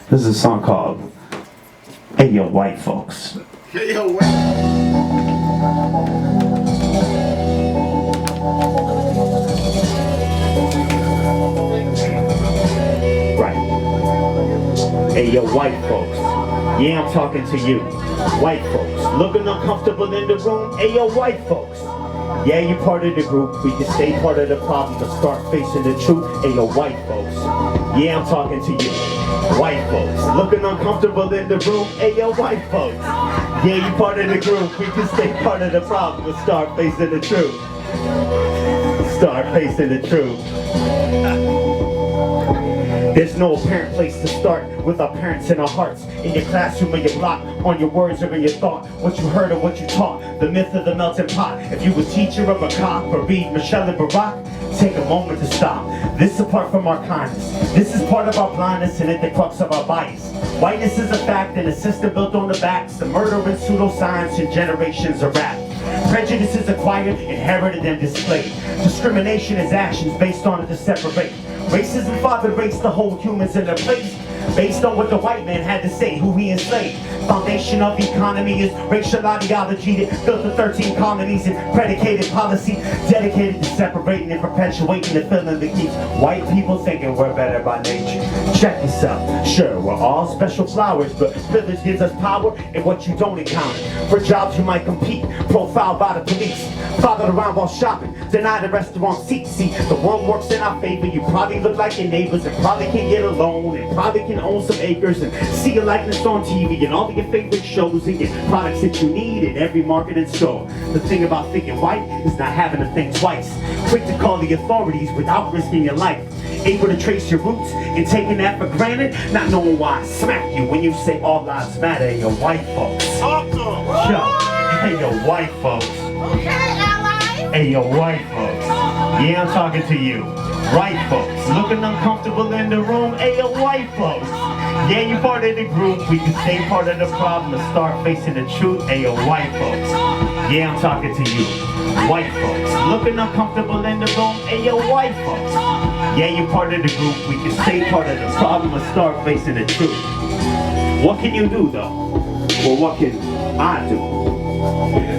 This is a song called Ayo White Folks. Ayo White. Ayo, white folks, yeah, I'm talking to you. White folks, looking uncomfortable in the room. Ayo, white folks, yeah, you part of the group. We can stay part of the problem but start facing the truth. Ayo, white folks, yeah, I'm talking to you. White folks, looking uncomfortable in the room. Ayo, white folks, yeah, you part of the group. We can stay part of the problem but start facing the truth. Start facing the truth. There's no apparent place to start with our parents in our hearts. In your classroom or your block, on your words or in your thought. What you heard or what you taught, the myth of the melting pot. If you were a teacher or a cop or read Michele and Barack, take a moment to stop. This is apart from our kindness. This is part of our blindness and at the crux of our bias. Whiteness is a fact and a system built on the backs. The murder and pseudo-science and generations of rap. Prejudice is acquired, inherited, and displayed. Discrimination is actions based on it to separate. Racism fathered race to hold humans in their place, based on what the white man had to say, who he enslaved. Foundation of the economy is racial ideology that built the 13 colonies and predicated policy dedicated to separating and perpetuating the feeling that keeps white people thinking we're better by nature. Check yourself. Sure, we're all special flowers, but privilege gives us power in what you don't encounter. For jobs you might compete, profiled by the police, followed around while shopping, denied a restaurant seat. See, the world works in our favor. You probably look like your neighbors and probably can get a loan and probably can own some acres and see your likeness on TV and all of your favorite shows and get products that you need in every market and store. The thing about thinking white is not having to think twice. Quick to call the authorities without risking your life. Able to trace your roots and taking that for granted, not knowing why I smack you when you say all lives matter. Ayo, white folks. Yo, ayo, white folks. Ayo, white folks. Yeah, I'm talking to you. White folks, looking uncomfortable in the room. Ayo, white folks. Yeah, you part of the group. We can stay part of the problem and start facing the truth. Ayo, white folks. Yeah, I'm talking to you. White folks, looking uncomfortable in the room. Ayo, white folks. Yeah, you part of the group. We can stay part of the problem and start facing the truth. What can you do though? Well, what can I do?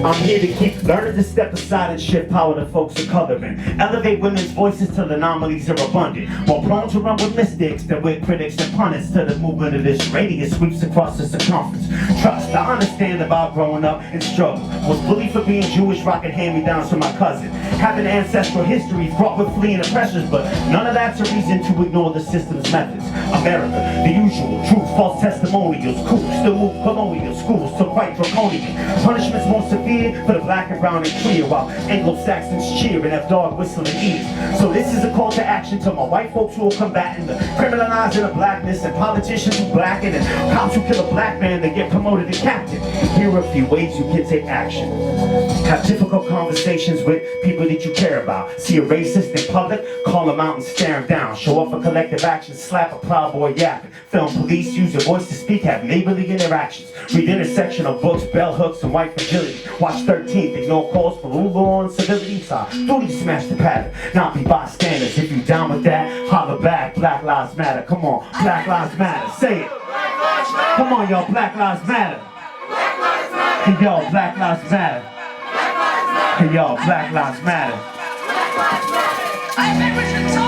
I'm here to keep learning to step aside and shift power to folks of color and elevate women's voices till anomalies are abundant. While prone to run with mystics that with critics and pundits till the movement of this radius sweeps across the circumference. Trust, I understand about growing up and struggle. Was bullied for being Jewish, rocking hand-me-downs from my cousin. Having ancestral history fraught with fleeing oppressors, but none of that's a reason to ignore the system's methods. America, the usual, truth, false testimonials, cool, still move colonial schools to quite draconian. Punishments more severe for the black and brown and clear, while Anglo-Saxons cheer and have dog whistling ears. So this is a call to action to my white folks who are combating the criminalizing of blackness and politicians who blacken and cops who kill a black man that get promoted to captain. Here are a few ways you can take action. Have difficult conversations with people that you care about. See a racist in public, call them out and stare them down. Show off a collective action, slap a Proud Boy yapping. Film police, use your voice to speak, have neighborly interactions. Read intersectional books, bell hooks, and white fragility. Watch 13th, ignore calls for rule on civility. Duty smash the pattern, not be bystanders. If you down with that, holler back. Black Lives Matter, come on, Black Lives Matter, say it. Come on, y'all, Black Lives Matter. Hey, yo, Black Lives Matter. Hey, yo, Black Lives Matter. I think we should talk.